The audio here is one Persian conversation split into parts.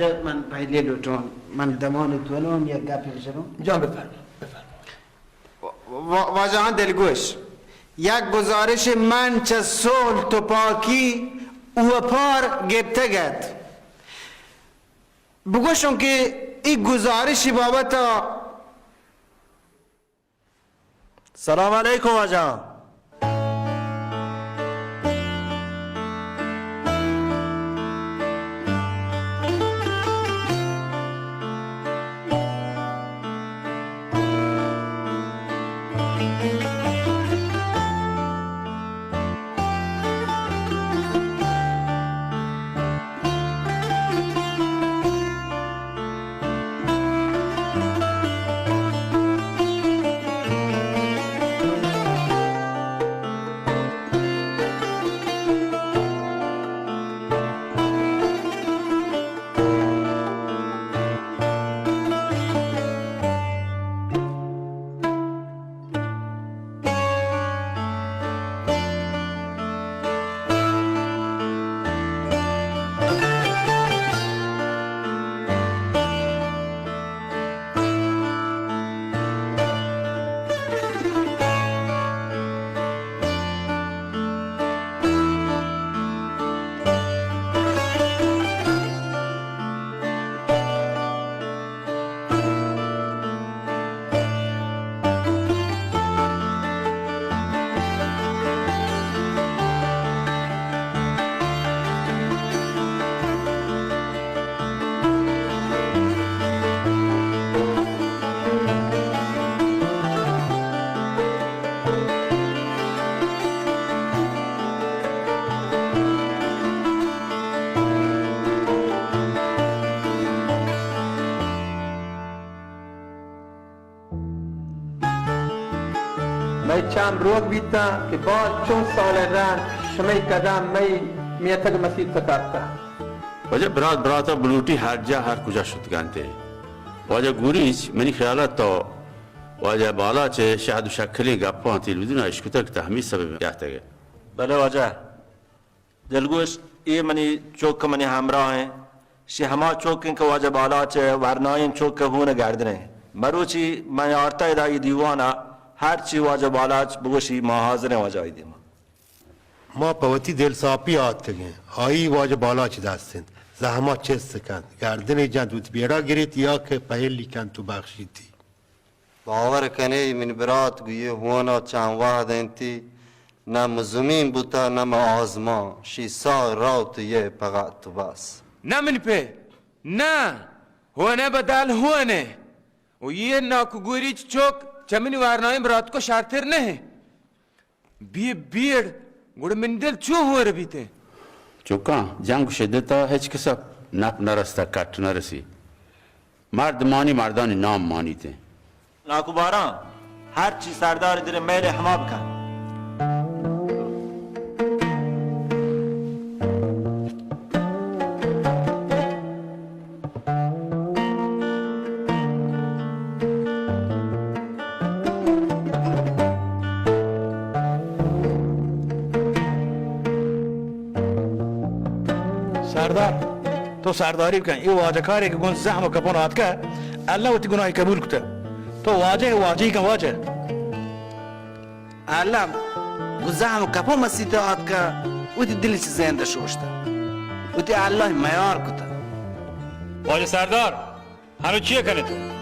واجه من پهلی لوتون من دمان تولون یک گپی بشنم جان بفرمایید واجه دلگوش یک گزارش من چه صلح تو پاکی او پار گبته گد بگوشم که این گزارشی بابتا سلام علیکم واجه چند روز بیتا که بعد چون سال رن شمی قدم میتگ مسیح فتاکتا واجه براتا بلوٹی هر جا هر کجا شدگانته واجه گوریچ منی خیالات تا واجه بالا چه شهد و شکلی گپان تلویزیون اشکوتا که تحمیل سبب یحتگه بله واجه دلگوش ای منی چوک منی همراه ہیں شی ہما چوکن که واجه بالا چه ورناین چوک که هونه گردنه مروچی من آرتا ادایی دیوانا هر چی واجه بالاچ بگوشی ما حاضر واجه آیدیم ما پوتی دل ساپی آتگه آیی واجه بالاچ دستند زحمات چست کند گردن جندوت بیرا گریت یا که پهلی کند تو بخشیدی باور کنه من برات گویه هوانا چند واحد انتی نم زمین بوتا نم آزما شی سا راوت یه پقات تو باس نه من پی نه هونه بدل هونه و یه ناکو گوریچ چوک چمنی وارنایم برات کو شارتر نه بیڑ گوڑ من دل چو ہو ربی تے چوکا جنگ شدتا هیچ کسا نپ نرستا کٹ نرسی مرد مانی مردان نام مانی تے ناکو باران هر چی سردار در میل حما بکن سردار تو سرداری بکن این واجه کاری که گون زحم و کپون آد که الله و تی گناهی قبول کته تو واجهی کن واجه الله گزام کپو مسیت آد که و تی دلش زنده شوشته و تی الله میار کته واجه سردار هنو چیه کنه تو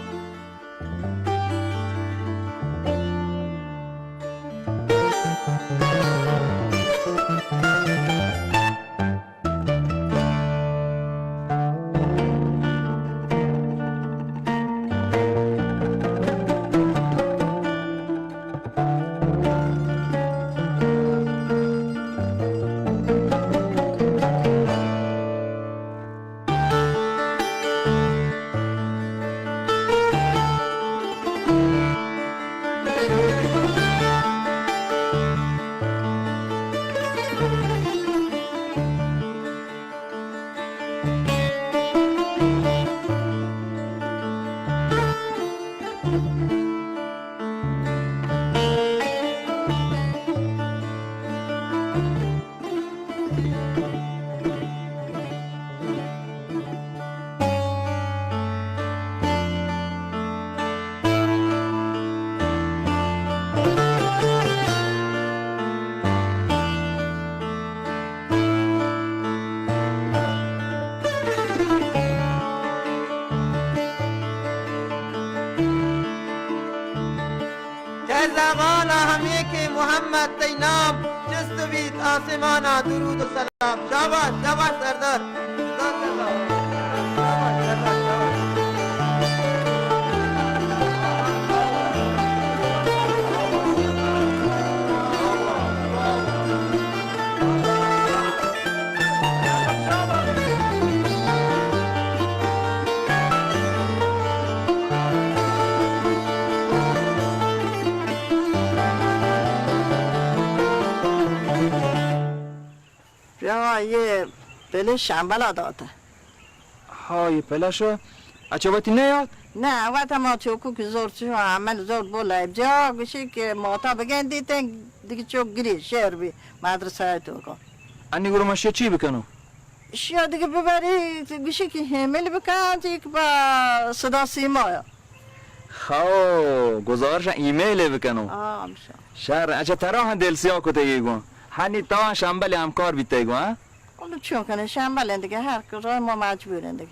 محمد تی نام جست بید آسمانا درود و سلام. شاباش شاباش سردار. یه پله شمبل داده. های پلشو اچواتی نیاد؟ نه وقت ما چوکو که زور چو عمل زور بوله جا گوشی که ماتا بگن دیتن دیگه چوک گری شهر بی مدرسه تو کن. انی گروه ماشیه چی بکنو؟ شیا دیگه ببری گوشی که همل بکن تیک با صدا سیمایا. خو گزارش ایمیل بکنو. میشه. شهر اچه ترا هم دل سیاه کته یگون. هنی تا شنبل همکار بیته گو ها؟ اونو چون کنه شنبل دیگه هر کجای ما مجبورن دیگه.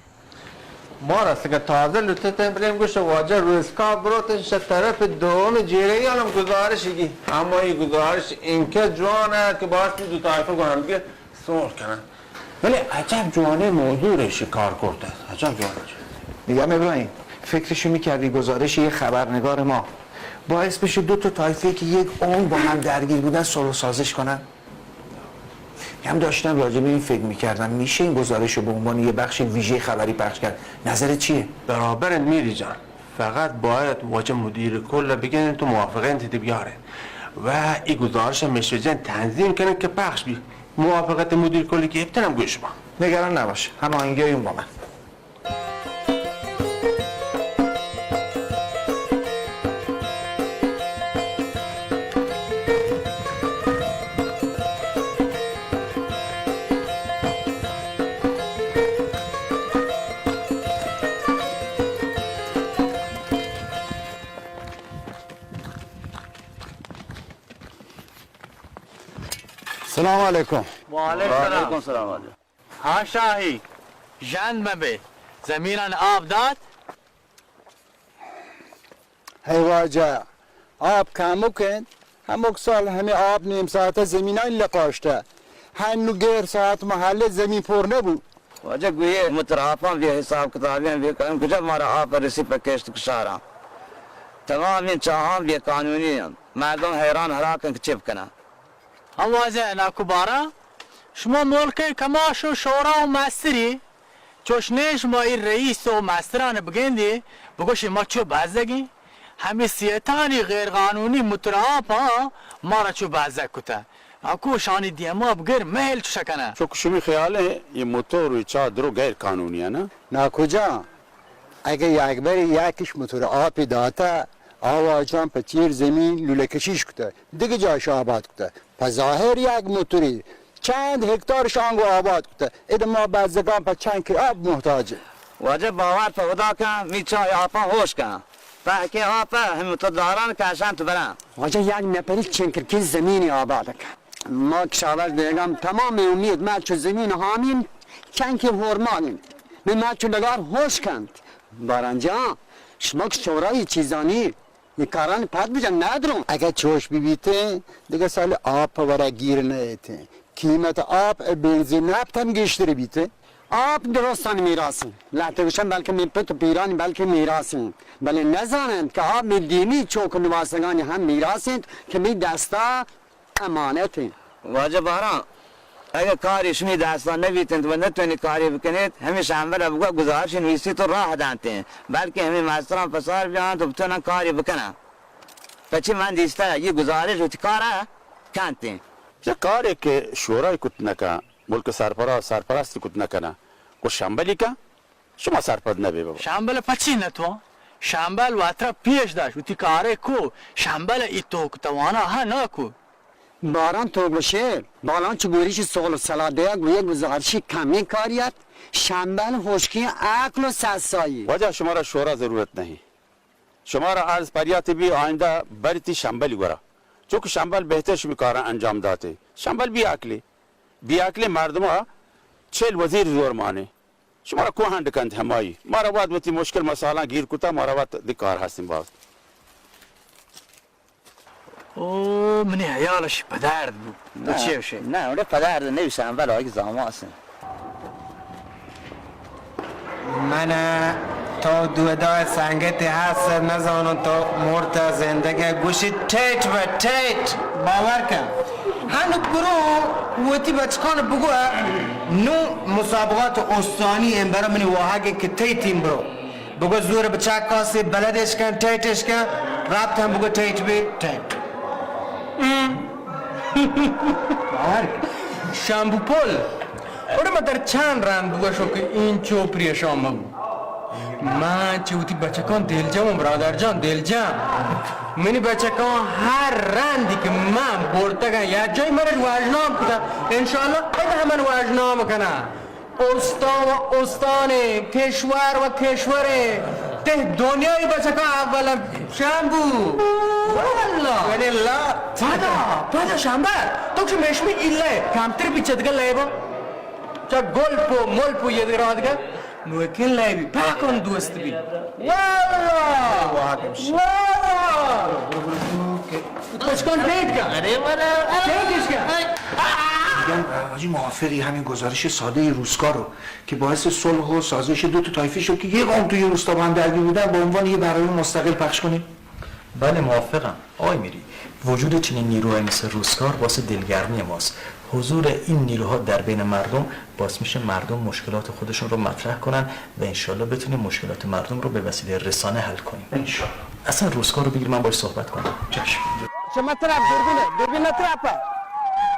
ما راست که تازه لطفاً بریم گوش واجه روزکا بروتش طرف دوم جیره یالم گزارشی اما این گزارش اینکه جوانه که باعث می دو طایفه کنم دیگه سول کنن ولی عجب جوانه موضوع شکار کرده عجب جوانه میگم ابراهیم فکرشو میکردی گزارش یه خبرنگار ما باعث بشه دو تا طایفه که یک عمر با هم درگیر بودن صلح و سازش کنن. هم داشتم راجع به این فکر میکردم میشه این گزارش رو به عنوان یه بخش ویژه خبری پخش کرد. نظرت چیه؟ برابرت میری جان فقط باید واجه مدیر کل بگن تو موافقه انت بیاره و این گزارش مشوجن تنظیم کنن که پخش بی موافقت مدیر کلی که ابتنم گوش با نگران نباش هماهنگی اون با من. سلام علیکم. و علیکم سلام. ها شاهی جند مبه زمینان آب داد؟ هی واجه آب کمو کن همون سال همه آب نیم ساعت زمینای لقاشته هنو گیر ساعت محله زمین پر نبود. واجه گویه مترافان به حساب کتابیان به کام کجا مارا آب رسی پکشت کشارم تمام این چاهان به قانونی مردم حیران هراکن که چه بکنن. اوازه ناکوبارا شما ملک کماش و شورا و مستری چوشنش ما این رئیس و مستران بگندی بگوش ما چو بازدگی همه سیتانی غیر قانونی متراب ها ما را چو بازدگ کتا اکو شانی دیما بگر محل چو شکنه چون شمی خیاله یه موتور و چادر غیر قانونیه نه؟ نه کجا اگه یک بری یکیش موتور آبی داته آواجان په تیر زمین لوله کشیش کته دیگه جایش آباد کته په ظاهر یک موتوری چند هکتار شانگو آباد کته اده ما بزدگان په چند که آب محتاجه. واجه باور په خدا کن می چای آپا هوش کن فاکه آپا هم تو داران کشان تو برن واجه یک نپری چنکرکی زمینی آباد کن ما کشاورز بیگم تمام امید ما چو زمین همین چند که هرمانیم می ما چو لگار هوش کند بارنجا شما که شورای چیزانی این کاران پد بجن ندارم اگه چوش بیبیته دیگه سال آب پورا گیر نیته قیمت آب بنزین نفت هم گشتره بیته آب درستان میراسیم لطفشن بلکه میپت و پیرانی بلکه میراسیم بله نزانند که آب میدینی چوک نواسگانی هم میراسند که می دستا امانته. واجه باران اگه کاری شمی داستان نبیتند و نتونی کاری بکنید همیشه همه بگو گزارش نویسی تو راه دانتین بلکه همه مستران پسار بیان تو بتونن کاری بکنن پچی من دیسته یه گزارش رو کاره کنتین چه کاری که شورای کت نکن ملک سرپرست کت نکنه و شنبلی که شما سرپرست نبی بابا شنبل پچی نتو شنبل واترا پیش داشت و تی کاره کو شنبل ای تو کتوانا ها ناکو باران تو بشه بالان چگوریش سوال و سلاده و یک گزارشی کمی کاریت شنبل خوشکی عقل و سسایی وجه شما را شورا ضرورت نہیں شما را عرض پریات بھی آئندہ برتی شنبلی گورا چونکه شنبل بهتر شمی کارا انجام داته شنبل بی عقل مردم ها 40 وزیر زور مانه شما را کو هند کند همایی ما را بعد وقتی مشکل مسائل گیر کتا ما را بعد دی کار هستیم باز او منی حیالش پدرد بود تو چه وشه؟ نه اون پدر نوی شمبل آقای زاماسن من تا دودای سنگتی هست نزانم تا مرتا زندگی گوشی تیت و تیت باور کن هنو برو ویتی بچکان بگو نو مسابقات استانی این برا منی واحقی که تیتیم برو بگو زور بچه کاسی بلدش کن تیتش کن رابط هم بگو تیت بی تیت باور کن شامبو پل اوره ما در چند رند بگو شو که این چوپری شام بگو من چوتی بچکان دلجم برادر جان دلجم منی بچکان هر رندی که من برتگن یا جای مرش واجنام کدم انشاءالله ایده همین واجنام کنم استان و استانه کشور و کشوره ته دنیای بچکان اولم شامبو والله ولی لا پادا شامبل تو که مشمی ایله کمتر بیچدگه لیبا چا گلپو ملپو یه دیگه آدگه نوکن لایبی پاکن دوست بی والله والله بچکان تیت کن تیتش کن میگم حاجی موافقی همین گزارش ساده روزگار رو که باعث صلح و سازش دو تا طایفه شد که یه قوم توی روستا با هم درگیر بودن به عنوان یه برنامه مستقل پخش کنیم؟ بله موافقم آقای میری وجود چنین نیروهای مثل روزگار واسه دلگرمی ماست حضور این نیروها در بین مردم باعث میشه مردم مشکلات خودشون رو مطرح کنن و انشالله بتونیم مشکلات مردم رو به وسیله رسانه حل کنیم انشالله اصلا روزگار رو بگیر من باش صحبت کنم چشم شما طرف دوربین نترپه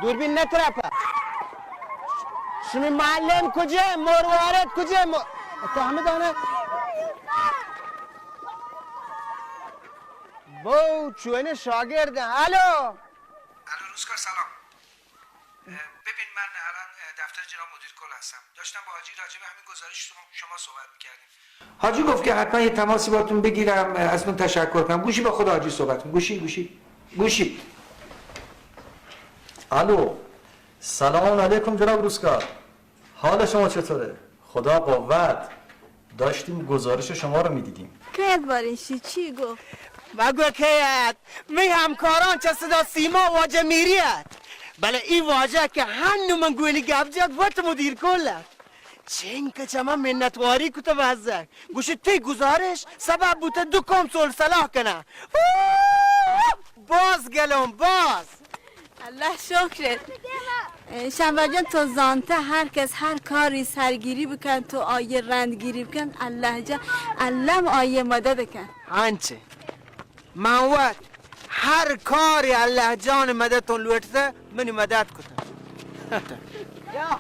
دوربین نترپه شما معلم کجا مروارد کجا تو همه دانه بو چوینه شاگرده الو روزگار سلام ببین من الان دفتر جناب مدیر کل هستم داشتم با حاجی راجع به همین گزارش شما صحبت می‌کردیم حاجی گفت که حتما یه تماسی باتون بگیرم ازتون تشکر کنم گوشی با خود حاجی صحبت کن گوشی الو سلام علیکم جناب روزگار حال شما چطوره خدا قوت داشتیم گزارش شما رو میدیدیم که بارشی چی گفت بگو که می همکاران چه صدا سیما واجه میریت بله این واجه که هنو من گویلی گفت جد وقت مدیر کلت چین که چما منتواری کتا وزک گوشی تی گزارش سبب بوده دو کم سول صلاح کنه باز گلم باز الله شکرت شنبل جان تو زانته هر کس هر کاری سرگیری بکن تو آیه رندگیری بکن الله جان علم آیه مدد کن هنچه من وقت هر کاری الله جان مددتون لوٹته منی مدد کتن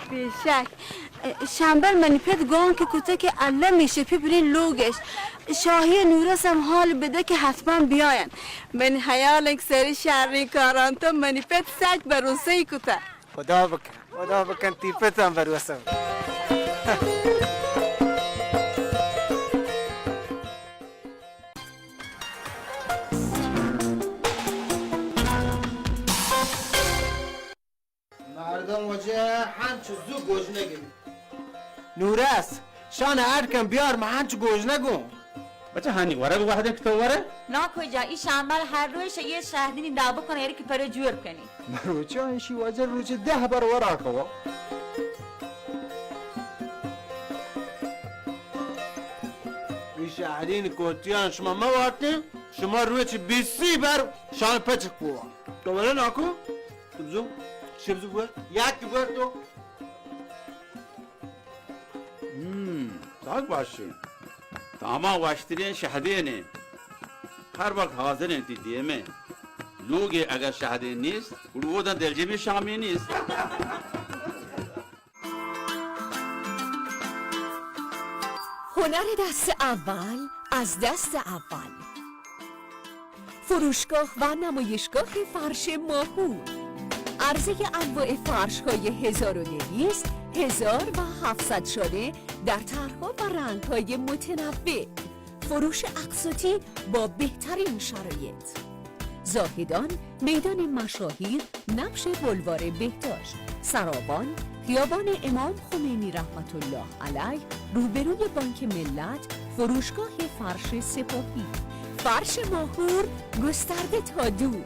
بیشک شنبل منی پت گان که کته که الله میشه پی برین لوگش شاهی نورس هم حال بده که حتما بیاین من حیال یک سری شهری کاران تو منی پت سج بروسه ای کته خدا بکن تیپت هم بروسه مردم وجه هنچو زو گوش نگیم نورس شان هرکم بیار ما هنچو گوش نگم بچه هنی وره بگو هده کتو وره؟ نا کجا این شنبل هر رویش یه شهدینی دعوا کنه یعنی که پره جور کنی روچه اینشی واجه روچه 10 بار ورا کوا این شهدین کوتیان شما مواتیم شما روچه 20 بار شان پچک بوا تو وره ناکو؟ تبزو؟ شبزو بوا؟ یک بار تو؟ ساق باشون تمام واشترین شهدینه هر وقت حاضرین تی دیمه لوگ اگر شهدین نیست گروودن دلجمی شامی نیست هنر دست اول از دست اول فروشگاه و نمایشگاه فرش ماهور عرضه انواع فرش‌های 1200 1700 شده در طرح‌ها و رنگ‌های متنوع فروش اقساطی با بهترین شرایط زاهدان میدان مشاهیر نبش بلوار بهداشت سرابان خیابان امام خمینی رحمت الله علیه روبروی بانک ملت فروشگاه فرش سپاهی فرش ماهور گسترده تا دور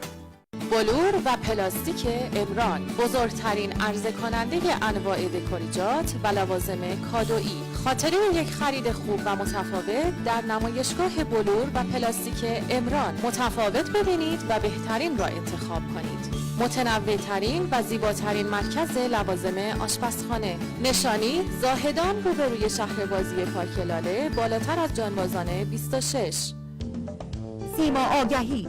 بلور و پلاستیک امران، بزرگترین عرضه کننده انواع دکوریجات و لوازم کادویی. خاطره یک خرید خوب و متفاوت در نمایشگاه بلور و پلاستیک امران. متفاوت ببینید و بهترین را انتخاب کنید. متنوع‌ترین و زیباترین مرکز لوازم آشپزخانه. نشانی زاهدان روبروی شهر بازی پارک لاله، بالاتر از جانبازان 26. سیما آگهی،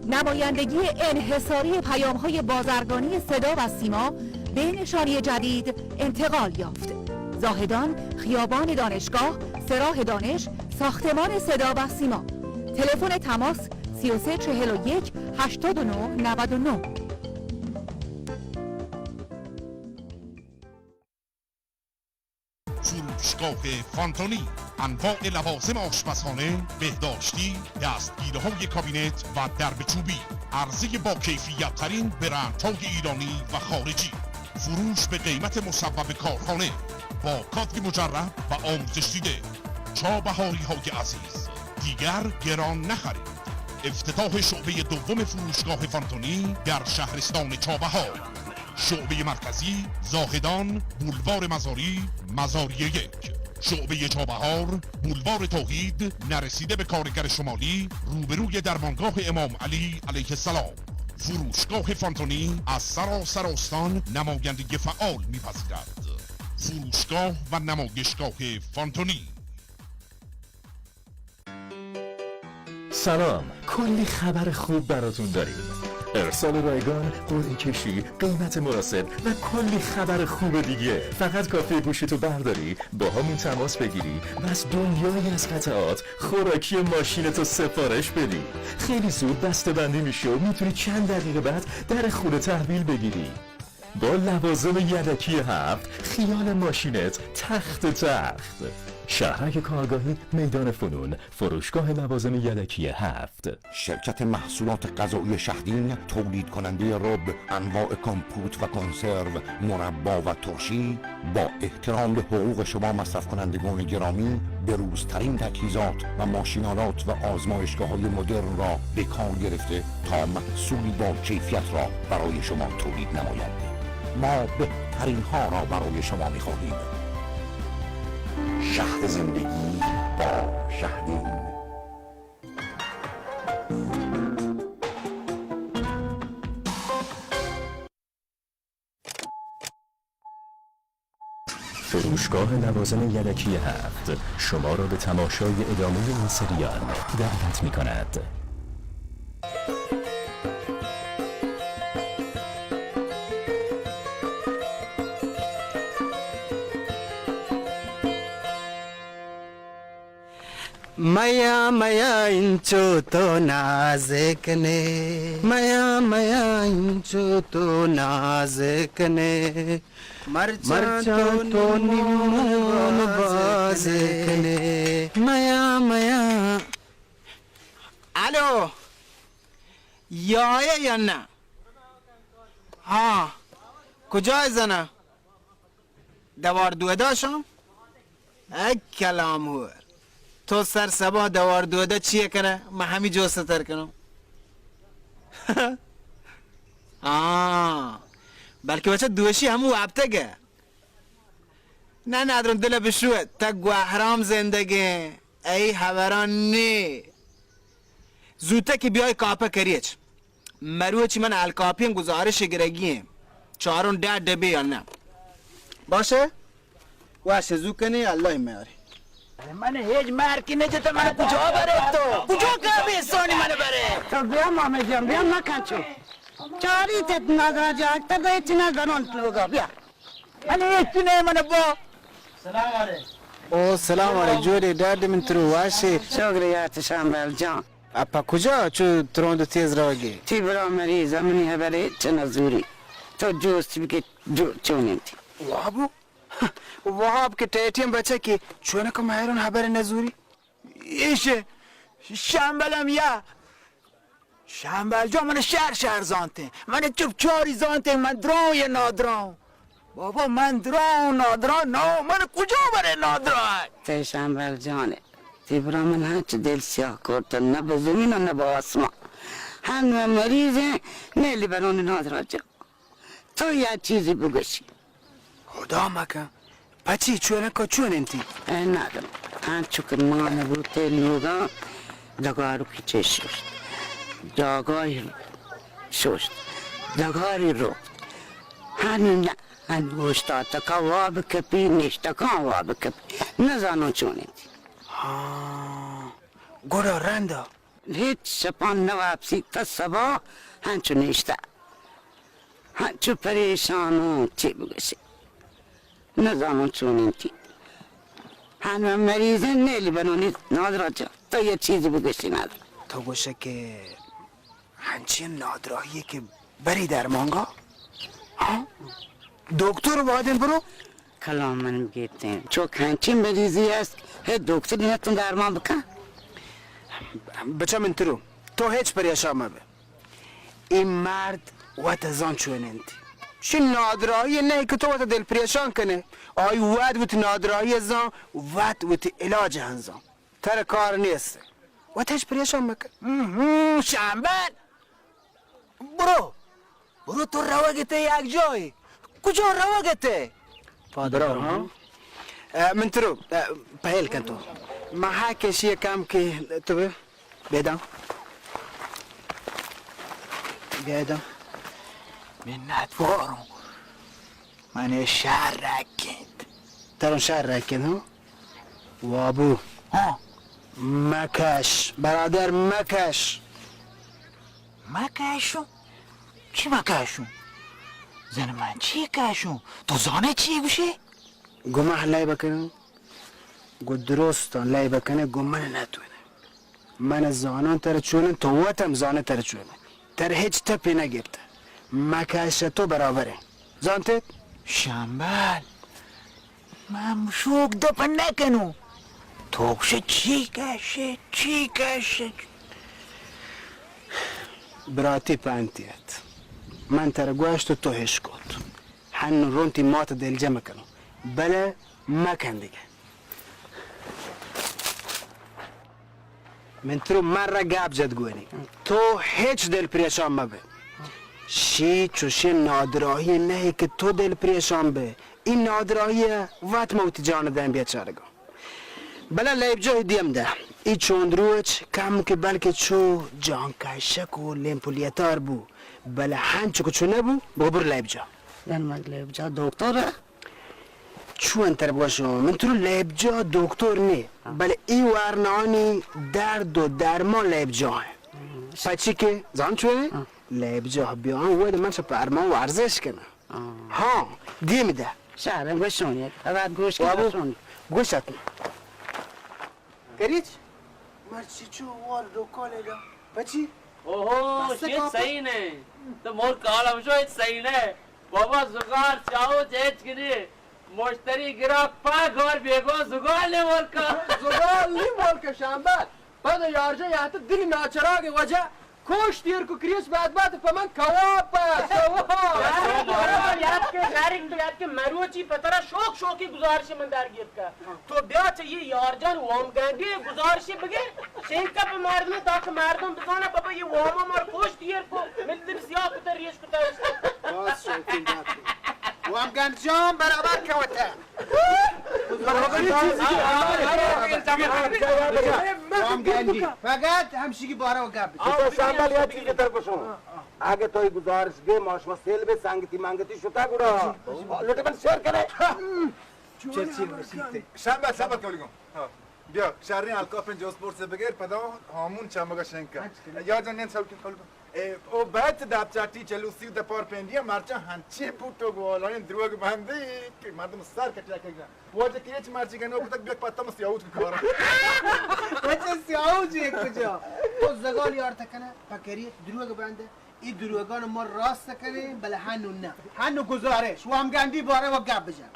نمایندگی انحصاری پیام‌های بازرگانی صدا و سیما به نشانی جدید انتقال یافت. زاهدان، خیابان دانشگاه، سراح دانش، ساختمان صدا و سیما. تلفن تماس 3341 89 99. فروشگاه فانتونی، انواع لوازم آشپزخانه، بهداشتی، دستگیره‌های کابینت و درب چوبی، عرضه با کیفیت ترین برندهای ایرانی و خارجی، فروش به قیمت مصوب کارخانه با کادر مجرب و آموزش دیده. چابهاری های عزیز، دیگر گران نخرید. افتتاح شعبه دوم فروشگاه فانتونی در شهرستان چابهار، شعبه مرکزی زاهدان، بولوار مزاری، مزاری 1. شعبه چابهار، بولوار توحید، نرسیده به کارگر شمالی، روبروی درمانگاه امام علی علیه السلام. فروشگاه فانتونی از سراسر استان نمایندگی فعال می‌پذیرد. فروشگاه و نمایشگاه فانتونی. سلام، کلی خبر خوب براتون داریم. ارسال رایگان، قرعه کشی، قیمت مناسب و کلی خبر خوب دیگه. فقط کافیه گوشیتو برداری، با همون تماس بگیری و از دنیایی از قطعات خوراکی ماشینتو سفارش بدی. خیلی زود بسته بندی میشه و میتونی چند دقیقه بعد در خونه تحویل بگیری. با لوازم یدکی 7 خیال ماشینت تخت. شهرک کارگاهی، میدان فنون، فروشگاه لوازم یدکی 7. شرکت محصولات غذایی شهدین، تولید کننده رب، انواع کامپوت و کنسرو، مربا و ترشی، با احترام به حقوق شما مصرف کنندگان گرامی، بروزترین تجهیزات و ماشینالات و آزمایشگاه‌های مدرن را به کار گرفته تا محصولی با کیفیت را برای شما تولید نماید. ما بهترین ها را برای شما می‌خواهیم. شهد زندگی با شهدین. فروشگاه لوازم یدکی 7 شما را به تماشای ادامه این سریال دعوت می‌کند. میا میا انچو تو نازک نے، میا میا انچو تو نازک نے، مرچان تو نیمون بازک نے، میا میا. الو، یا نه؟ ها، کجای زنه؟ دوار دوده شم؟ ای کلام هور تو سر سبا دوار دوده چیه کنه؟ من همی جو ستر کنم. بلکه بچه دوشی همو وابتگه. نه ندارم دل بشوه تا گوهرام زندگی ای هوران نی. زودته که بیای کاپه کریچ مروه چی من الکاپیم گزارش گرگیم 4 دبه یا نه باشه؟ واشه زود کنی الله میاری. من هیچ مرکی نجت من کجا بره تو؟ کجا که بیستانی من بره؟ تو بیا مامه جان بیا مکن چو چاری تت نداره جاکتا گوی چی ندارن لوگا بیا ولی هیچی نه من با سلام علیکم. او سلام علیکم جوری درد من ترو واشه شکریات شامبل جان. اپا کجا چو تروند تیز راگی؟ تی برا مریض امنی هبره چه نزوری تو جوست بکی جو چونیتی وابو واب که تیتیم بچه که چونه که مهرون حبر نزوری ایشه شمبلم یا شمبل جا من شهر زانته من چوب چاری زانته من دران یا نادران بابا من دران نادران نه من کجا بره نادران تی شمبل جانه تی برا من هنچه دل سیاه کرد نه به زمین و نه به آسمان هم مریضه نیلی برون نادراجا تو یه چیزی بگوشی خدا مکن پچی چونه که چون انتی ندارم هنچو که ما نبوده لوگا دگارو که چه ششت داگای ششت دگاری رو هن گوشتا تکا واب کپی نشتا کان واب کپی نزانو چون انتی گورا رندا هیچ شپان نوابسی تا سبا هنچو نشتا هنچو پریشانو چی بگوشی نزانو چون انتی هنو مریضه نیلی بنونی نادراجا تو یه چیزی بگوشی ندارم تو گوشه که هنچی نادراهیه که بری درمانگا دکتر وادن برو کلام من گیتیم چون هنچی مریضی است هی دکتری نتون درمان بکن بچه من ترو تو هیچ پریشان مبه این مرد وقت زان چون انتی شی نادراهی نه که تو وقت دل پریشان کنه آی وقت نادراهی زان وقت علاج هنزان تر کار نیست وقت هیچ پریشان مکن شنبل برو تو رواگته یک جایی کجا رواگته برو ها من ترو پهل کن تو ما حکش یکم که تو بیدم من ندوارم من شهر رکند ترون شهر رکند ها وابو مکش برادر مکش مکشون چی مکشون زن من چی کشون تو زانه چی گوشه گمه لای بکنه گو درستان لای بکنه گمه نتونه من زانان تر چونه تو واتم زانه تر چونه تر هیچ تپی نگرده مکش تو برابره زانتت شنبل من شوک دپن نکنو تو گوشه چی کشه براتی پانتیت من تر گوشت تو هش کد هن رونتی مات دل جمع کنو بله مکن دیگه من ترو مرة گاب جد گوینی تو هیچ دل پریشان مبه شی چوشی نادراهی نه که تو دل پریشان به این نادراهی وقت موت جان دن بیاد چارگو بله لیب جای دیم ده ای چون روچ کم که بلکه چو جان کشک و لیمپولیتار بو بله هنچو که چو نبو ببر لیب جا یعنی لیب جا دکتره چو انتر باشو من تو لیب جا دکتر نی بله ای ورنانی درد و درمان لیب جا پچی که زان چوه لیب جا بیان وید من شا پرمان ورزش کنه ها دیم ده شهرم گوشونید اول گوش که گوشونید گوشت کریچ مرچی چو وار رو کاله دا بچی اوه شیت صحیح نه تو مور کالا بشو هیچ صحیح نه بابا زگار چاو چیچ کنی مشتری گراک پا گار بیگو زگار لی مولکا زغال لی مولکا شنبل بعد یارجا یهت دلی ناچراغ وجه کوش دیر کو کریس بعد پمن کواب بس یاد کے شارک تو یاد کے مروچی پترا شوقی گزارش من درگیر کا تو بیا چاہیے یار جان وام گندی گزارش بگے شینکا پہ مردم تاکہ مردم بزانا بابا یہ وام مار کوش دیر کو ملتر سیاہ کتر ریش کتر باز شوقین داتی وام گند جان برابر کوتا وام گندی فقط همشیگی بارا و گب شنبل یاد کی کتر بشو آگه توی گزارش گه ماش مسئله به سنگتی منگتی شتا گورا لوٹے من شیر کرے چلچی مسیحته شنبل ثبت کن بیا شهرین الکافن جوز پرسه بگیر پدا همون چمگا شنکا یا جان نین سال کن او بعد دبچاتی چلوسی د پار پندیا مرچا هنچی پوتو گوالان دروغ بندی که مردم سر کٹیا کگا واجه کیچ مرچی کنه او تک بیک پتا مسیاوت کارا بچه سیاو جی کجا تو زغال یار تکنه فکری دروغ بنده این دروغان ما راست کنه بله هنو نه هنو گزارش و هم گندی باره و گب بجن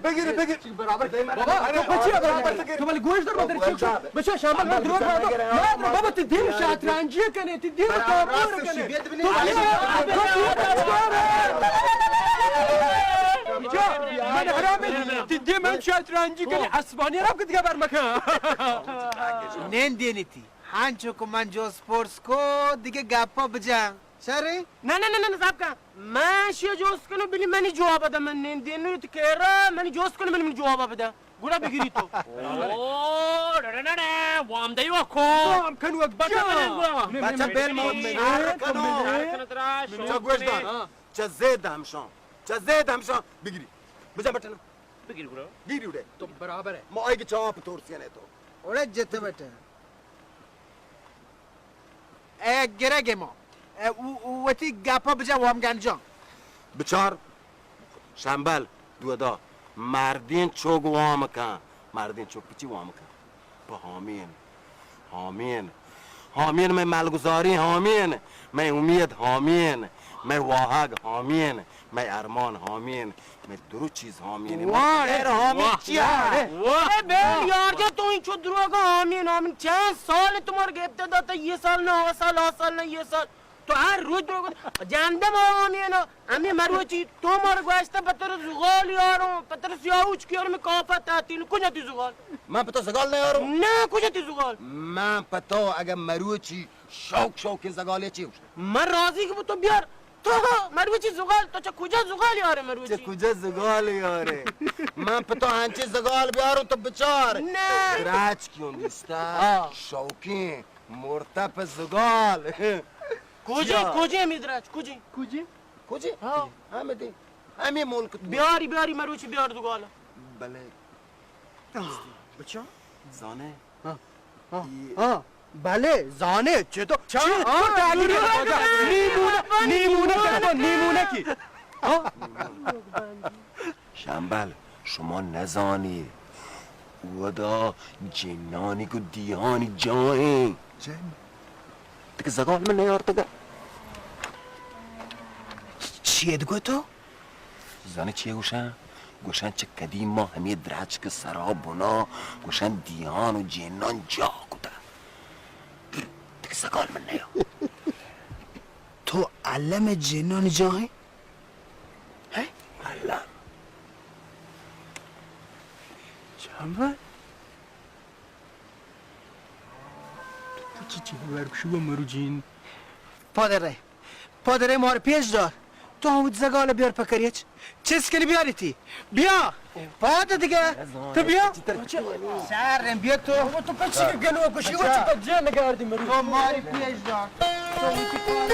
بگیر برابر بابا تو ولی گوش دار مادر چی بچه شامل من دروغ بابا بابا تی دیم شطرنجی کنه تی دیم کامور کنه تو من حرام تی دیم من شطرنجی کنه اسبانی رب که دیگه برمکن نین دینیتی هنچو که من جز پرس کو دیگه گپا بجم شری؟ نه نه نه نه صاحب کا من شی جوز کنم بلی منی جواب بده من نندینو تکرا منی جوز کنم بلی منی جواب بده گوڑا بگیری تو اوه نه نه نه وام دیو کو وام کنو وقت بچه بیل مود من چه گوش دار چه زید همشان چه زید همشان بگیری بجم بٹنا بگیری گوڑا گیری اوڑه تو برابره ما آیگه چاپ تورسیانه تو اوڑه جته بٹه گرگه ما وتی گپا بجم وام گنجان بچار شنبل دودا مردین چوگ وام کن مردین چوگ پچی وام کن با حامین میں ملگزاری حامین میں امید حامین میں واحق حامین میں ارمان حامین میں درو چیز حامین غیر حامین چیه بیل یار جا تو این چو دروگا حامین چند سال تمہار گفته داتا یہ سال نه 8 سال 8 سال نه یہ سال تو هر روز دروگا جندم حامین امی مروچی تو مار گوشته پتر زغال یارم پتر سیاوچ کیارم کافت تعطیل کجا تی زغال من پتا زغال نیارم نه کجا تی زغال من پتا اگر مروچی شوک زغالی چی ہوشه من راضی که تو بیار تو مروچی زغال تو چه کجا زغال یاره مروچی چه کجا زغال یاره من پتا هنچی زغال بیارم تو بچار نه درچ کیون دیسته شوکی مرتب زغال کجا میدرچ کجی ها همه دی همه ملک بیاری مروچی بیار زغال بله بچه زانه بله زانه چطور چه نیمونه کی شنبل شما نزانی ودا جنانی کو دیهانی جایی جن دیگه زغال من نیارده چیه دگو تو؟ زانه چیه گوشن چه قدیم ما همه درچ که سراب بنا گوشن دیهان و جنان جا کده دیگه زغال من نیار تو علم جنان جایی؟ علم شنبل چی برکشو مرو جین پادره ما رو پیش دار تو همود زغال بیار پکریچ چیز کنی بیاری تی بیا پاده دیگه تو بیا سرم بیا تو پچی که گلو کشی و تو جا نگردی مرو تو ماری پیش دار تو ایتی کار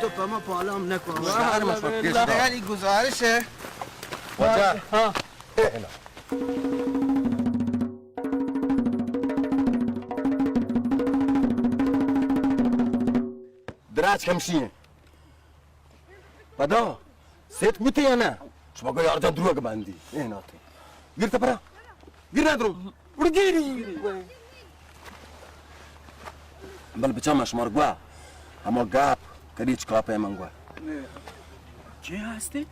تو پا ما پالام نکن این گزارشه وجه درچ کمشیه بدا ست بوتی یا نه شما که یارجا دروگ بندی ایناتی گیر تا پرا گیر ندرو برو گیری بل بچه ما شمار گوه اما گپ کدیچ کاپه من گوه چی هستی؟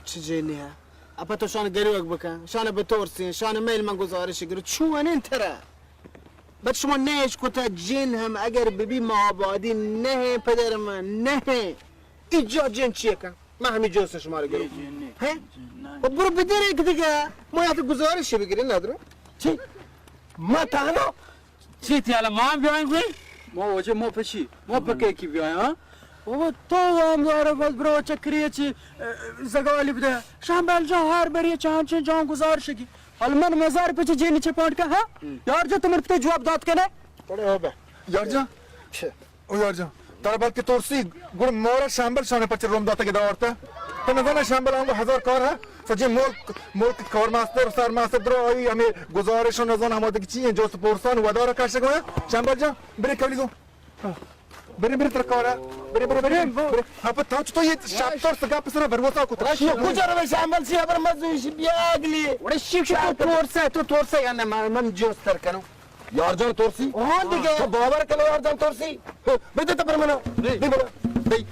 چی جینی ها؟ اپا تو شان گریوک بکن شان بطورسین شان میل من گزارشی گرو چون این تره بعد شما نهش کتا جن هم اگر ببی معابادی نه پدر من نه اینجا جن چیه کن من همین جوست شما رو گرو و برو بدر ایک دیگه ما یه گزارشی بگیری ندارو چی؟ ما تنها چی تیالا ما هم بیاین گوی؟ ما وجه ما پشی ما پکه کی بیاین ها؟ بابا تو هم داره باز برو چکریه چی زگالی بده شنبل جان هر بریه چه همچین جان گزارش کی حالا من مزار پیچه جینی چه پاند که ها یار جان تو من پته جواب داد کنه بله بابا یار جان او یار جان ترا بعد که ترسی گور مورا شنبل شانه پچه روم داته که دارته تو نزانه شنبل هم 1000 کار ها سجی ملک کار ماستر و سر ماستر درو آئی همه گزارش و نزان هماده که چیه جوست پرسان و داره کشته کنه شنبل جان بری کبلی دو بری تر کاره بری ها پتا تو یه شابتور سگا پسر بروسا کو کجا رو شنبل سی ابر مزویش بیاگلی ولی شیف تو تورسه یعنی من جوستر کنم یار جان ترسی آن دیگه تو باور کنه یار جان ترسی بده تا پر منو بی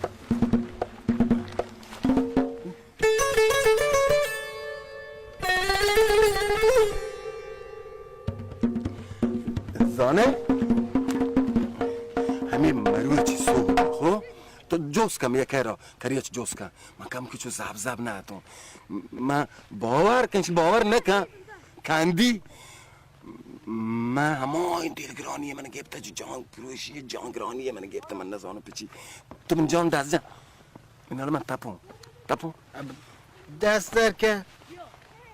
زانه همین مرور چی سو خو تو جوس کم یکی را کریچ جوس کم من کم کچو زب نه تو من باور نکن کندی من همه این دلگرانی من گفته جان پروشی جان گرانی من گفته من نزانم پیچی تو من جان دست جان این حالا من تپون دست در که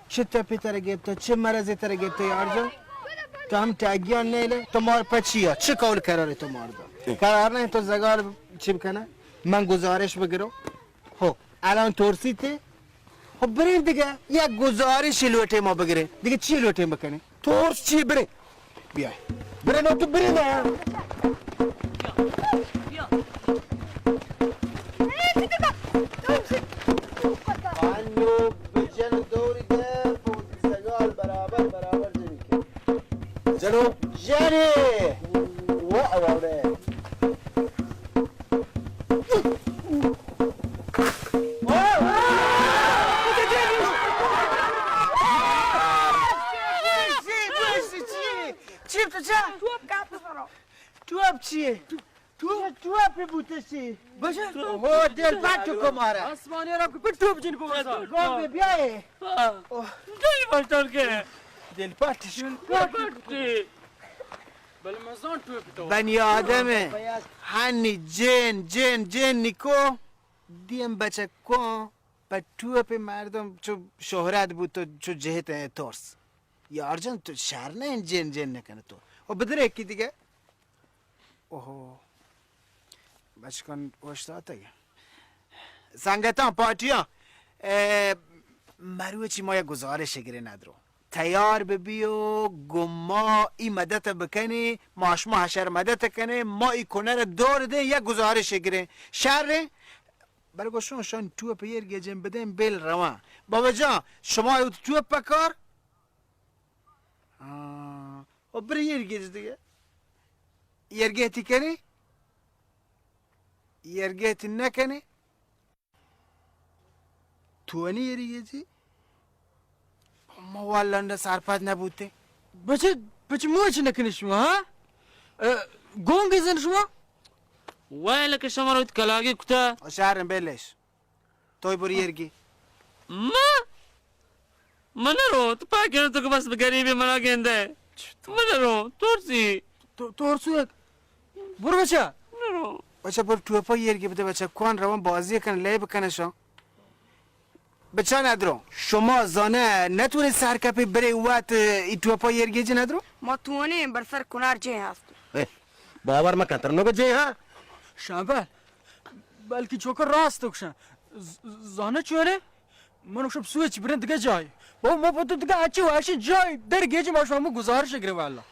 چه تپی تره گفته چه مرضی تره گفته یار جان تو هم تاگیان نیله تو مار پچیا چه کول قراره تو مار دار قرار نه تو زگار چی بکنه من گزارش بگیرم خب الان ترسیته خب بریم دیگه یک گزارش لوته ما بگیره دیگه چی لوته بکنه ترس چی بره بیای بره نه تو بره نه انو بجن دوری ده فوز سگال برابر جنی که جنی و اواره تواب چیه؟ تواب بوتشی باشه؟ اوه دل بد تو کماره آسمانی را که توپ جنی بوزا گام بیای دل باشتر که دل پاتش بله مزان توپ تو بنی آدمه هنی جن نیکو دیم بچه کن با توپ مردم چو شهرت بود تو چو جهت ترس یار جان تو شر نه این جن نکنه تو و بدره یکی دیگه اوه بچکن وشتاته سنگتان پارتیا مروه چی ما یک گزارش گیره ندارو تیار ببیو گما ای مدت بکنی ماش ما حشر مدت کنه ما ای کنر دور ده یک گزارش گیره شر برگو شون تو پیر گجن بدن بیل روان بابا جان شما ایو تو پکار و بری یرگیز دیگه یرگیتی کنی یرگیتی نکنی توانی یرگیتی ما والله سرپد نبوده بچه موچ نکنی شما ها گونگی زن شما وای که شما رو کلاگی کتا شهرم بلش توی بری یرگی من رو تو پاکنو تو که بس به گریبی منا گنده من رو ترسو برو بچه بچه برو توپا یرگی بده بچه کن روان بازی کن لی بکنه شو بچه ندارو شما زانه نتونه سرکپی بره وقت ای توپا یرگی جی ندارو ما توانیم بر سر کنار جه هست باور مکن ترنو جه ها شامبل بلکه چوکر راست کشن زانه چوره منو شب سوی چی برن دیگه جای ما با دیگه هچی و هشی جای در گیجی ما شما گزارش گره والا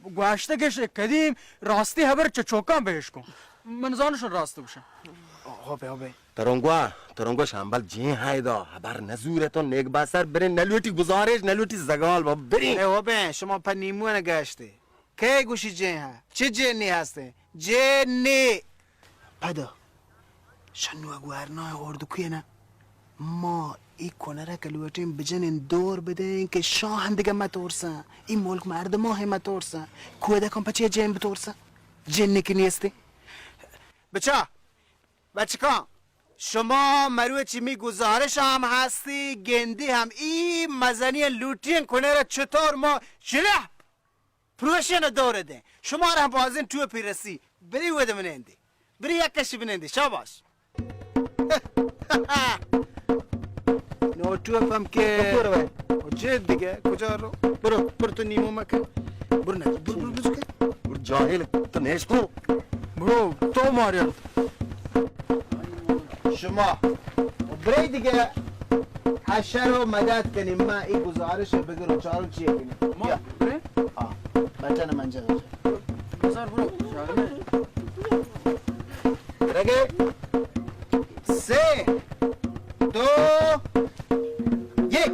گوشته گشه کدیم راستی خبر چوکان بهش کن من زانشون راست بشم خوبه ترنگوا شامبل جه هایدا خبر نزوره تو نیک باسر بره نلوتی گزارش نلوتی زگال با برین خوبه شما پا نیمو نگشته که گوشی جه ها چه جنی هسته جنی پدا شنو اگوارنا اردوکیه نه ما ای کنره که لوتیم بجنین دور بدین که شاه هم دیگه متورسن این ملک مردم ها هم متورسن کوده کن پچه جن بتورسن جنی که نیستی بچه کن شما مروه چی می گزارش هم هستی گندی هم ای مزنی لوتین کنره چطور ما شلح پروشن دوره ده شما را هم بازین تو پیرسی بری وده من اندی بری یک کشی بنندی شاباش نو توفم که برو جد دیگه کجا رو برو تو نیمو مکن برو نه برو بزو که برو جاهل تو نیش کن برو تو ماریا شما بری دیگه حشر رو مدد کنیم ما این گزارش رو بگیرم چهارم چیه کنیم ما بری؟ بطن منجا بزار برو رگه 3 2 1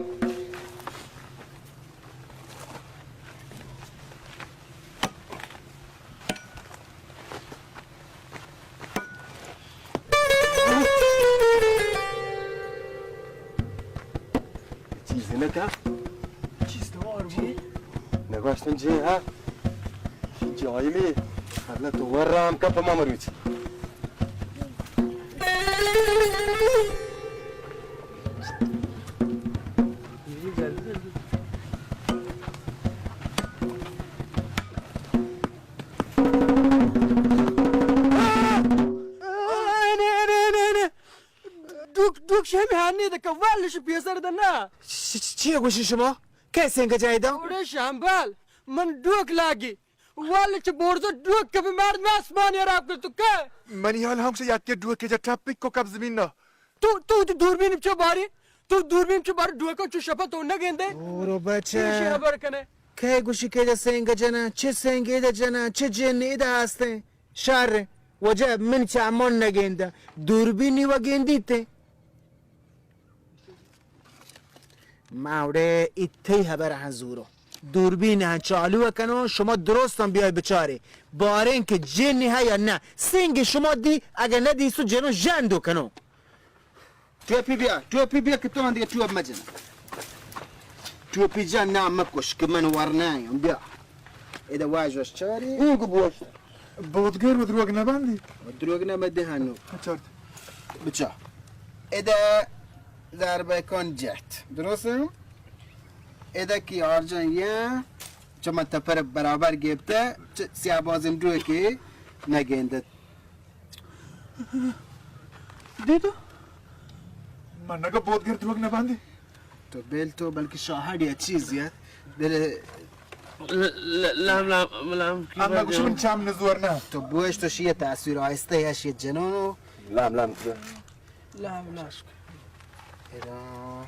چیزی نکن چیز دوار بود نگوشتن جی ها جایلی قبل تو ورم کپ ما مروچی دوک شمی هنی ده که ولش پیسر ده نه چیه گوشی شما؟ کسی اینگه جایده؟ اوره شنبل من دوک لاگی ولش برزو دوک که به مرد اسمانی راب کل تو که منی حال همشه یاد که دوه که جا ٹپک کو کب زمین نه تو دوربینیم چه باری؟ تو دوربینیم چه باری دوکا چو شپا تو نگنده؟ برو بچه چیشی خبر کنه؟ که گوشی که ده سنگه جنه چه سنگه ده جنه چه جنه ده هسته شر وجه من چه امان نگنده دوربینی و گندیته ماوره ایتی خبر هزورو دوربین هن چالو کنو شما درستم بیای بچاره باره اینکه جنی ها یا نه سنگ شما دی اگر ندی سو جنو جندو کنو توپی بیا که تو من دیگه توپ مجنه توپی جن نه مکش که من ورنایم بیا ایده واجوش چاری اونگو بوشت بودگر و دروگ نبندی دروگ نبنده هنو بچه ایده ضربه کن جت درسته؟ ایده کی آرجان یه چما تپر برابر گیبته سیاه بازم دوه که نگینده دیدو؟ من نگه بودگر دروگ نبندی تو بیل تو بلکه شاهد یه چیزیه دل لم اما گوشی من چم نزور نه تو بوش تو شیه تصویر آهسته هش یه جنونو لم ایران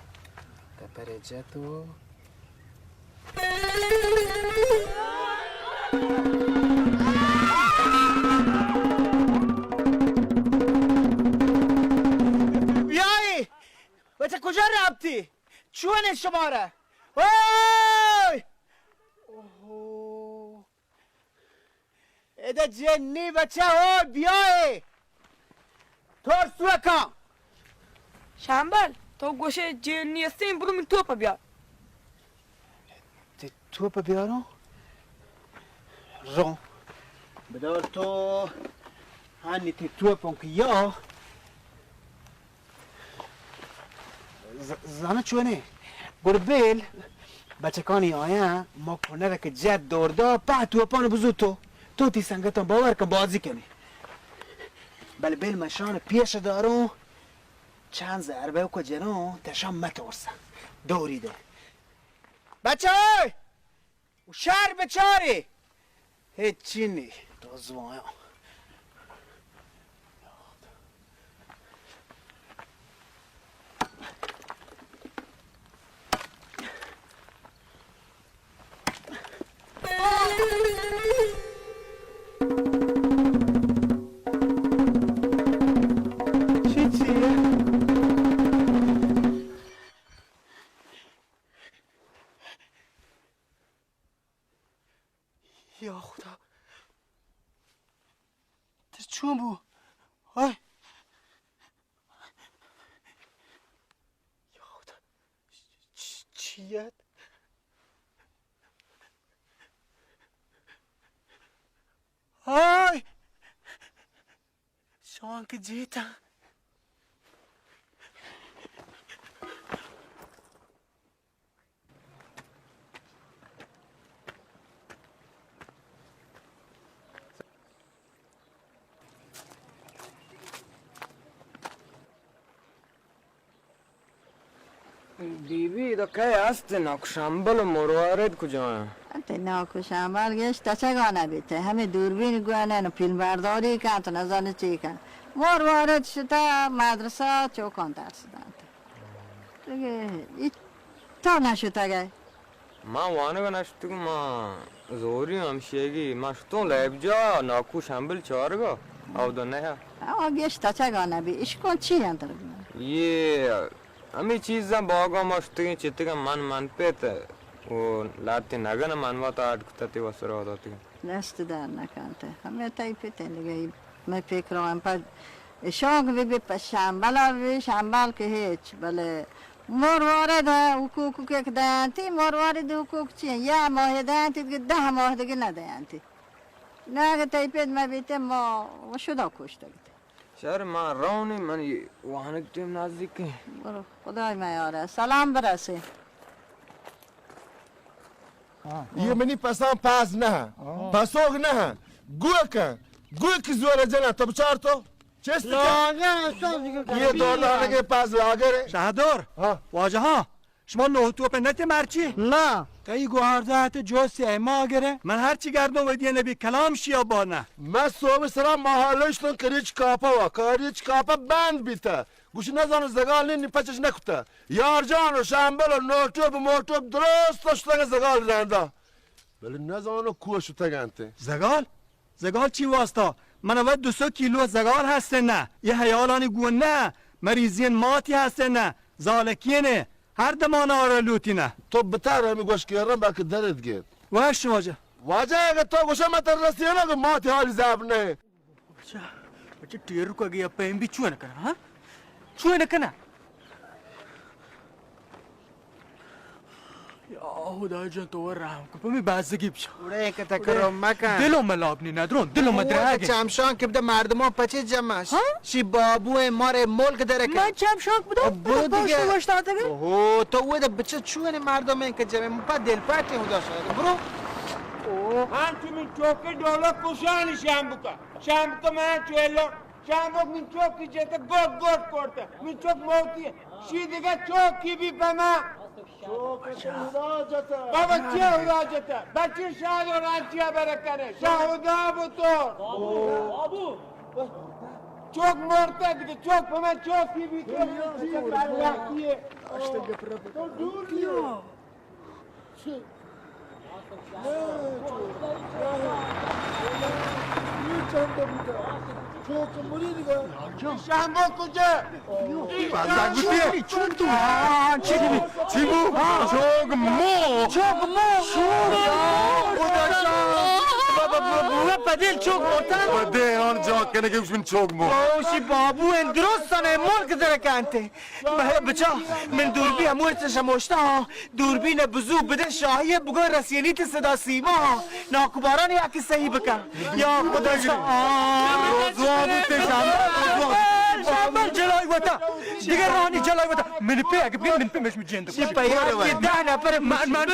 تپر جتو بیایی بچه کجا رفتی؟ چونه شماره؟ اوی ایده جنی بچه اوی بیایی ترسو کن شنبل تو گوشه جنی هستیم برو من توپا بیار توپا بیارم؟ رون بدار تو هنی تی توپم که یا زانه چونه برو بیل بچه کانی آیا ما کنه را که جد دوردا پا توپانو بزو تو تی سنگتان باور کن بازی کنی بله بیل مشان پیش دارو چند ضربه و کجنو تشام متورسه دوریده بچه های شهر بچاری هیچی نی دوزوایا یا خدا در چون بو های یا خدا چیت های شان که جیتا بیبی دا که است ناکو شمبل مروارد کجا؟ انت ناکو شمبل گشت تا چه گانه بیته همه دوربین گوانه نو فیلم برداری کن تو نزانه چی کن مروارد شده مدرسه چوکان درس دانت دیگه تا نشده گه ما وانه نشده ما زوری همشیگی ما شتون لبجا ناکو شمبل چارگا او دو نه اما گشت تا چه گانه بی اشکون چی انتر یه امی چیزا باگا ماشتگی چیتگا من پیته و لاتی نگن من واتا آدکتاتی واسرا داتی دست در نکنته همه تایی پیته دیگه من فکر هم پا شاق بی پا شمبل که هیچ بله مروارد حقوق که دانتی مروارد حقوق چیه یا ماه دانتی دیگه 10 ماه دیگه ندانتی نه تایی پید ما بیته ما شده کشته شهر ما رونی من وانه تیم نزدیکی برو خدای میاره سلام برسه یه منی پسان پاس نه پاسوگ نه گوه که زوره جنه تا بچار تو چست یه دولانه که پاس لاغره شهدار واجه ها شما نوتو پندت مرچی؟ نه تایی گوهردهت جوسی ما گره من هرچی گردم و دیگه نبی کلام شیا بانه من صبح سرم محالشتون کریچ کاپا و کریچ کاپا بند بیته گوشی نزانو زگال نینی پچش نکته یارجان و شمبل و نوتوب و موتوب درست داشتن زگال رنده ولی نزانو کوشو تگنته زگال چی واسطا؟ من اول 200 کیلو زگال هسته نه یه حیالانی گون نه مریضین ماتی هسته نه زالکینه هر دمان آره لوتی نه تو بتر همی گوش کردم بلکه درد گید واش واجه اگه تو گوشه متر رسیه نگه ماتی حالی زب نه بچه تیر کو گیا پیم بھی چوه نکنه ها چوه نکنه یا خدای جان تو رحم کن پمی بازگی بشه اوره که تکرم مکن دلو ملابنی ندرون دلو مدرهگه چمشان که بده مردمان پچه جمعش شی بابو ماره ملک داره که من چمشان بودم برو دیگه باش داده اوه تو اوه بچه چوه مردم این که جمعه مپا دل پاتی خدا شده برو من تو من چوکه دولا کشانی شم تو من چوهلو شم من چوکی جهتا گوت کرده من چوک موتیه شی دیگه چوکی بی پما بابا چیه حراجته بچه شاید و رنچیه برکنه شهودا بطور آبو چوک مرده دیگه چوک پما چوکی بی که برکیه تو دور بیا شمبال کجا؟ چی بود؟ چوگ مو بابا پدیل چوک مرتن بده آن جا کنه که من چوگ مو شی بابو این درستانه ملک داره کنته بچه من دوربی همورتش مشته ها دوربین بزو بده شاهی بگوی رسیانیت صدا سیما ناکباران یکی صحیح بکن یا خدا شمبل جلای وطا دیگه رانی جلای وطا من پی اگه بیم من پی مش میجندو چی پیاره ده نفر من پی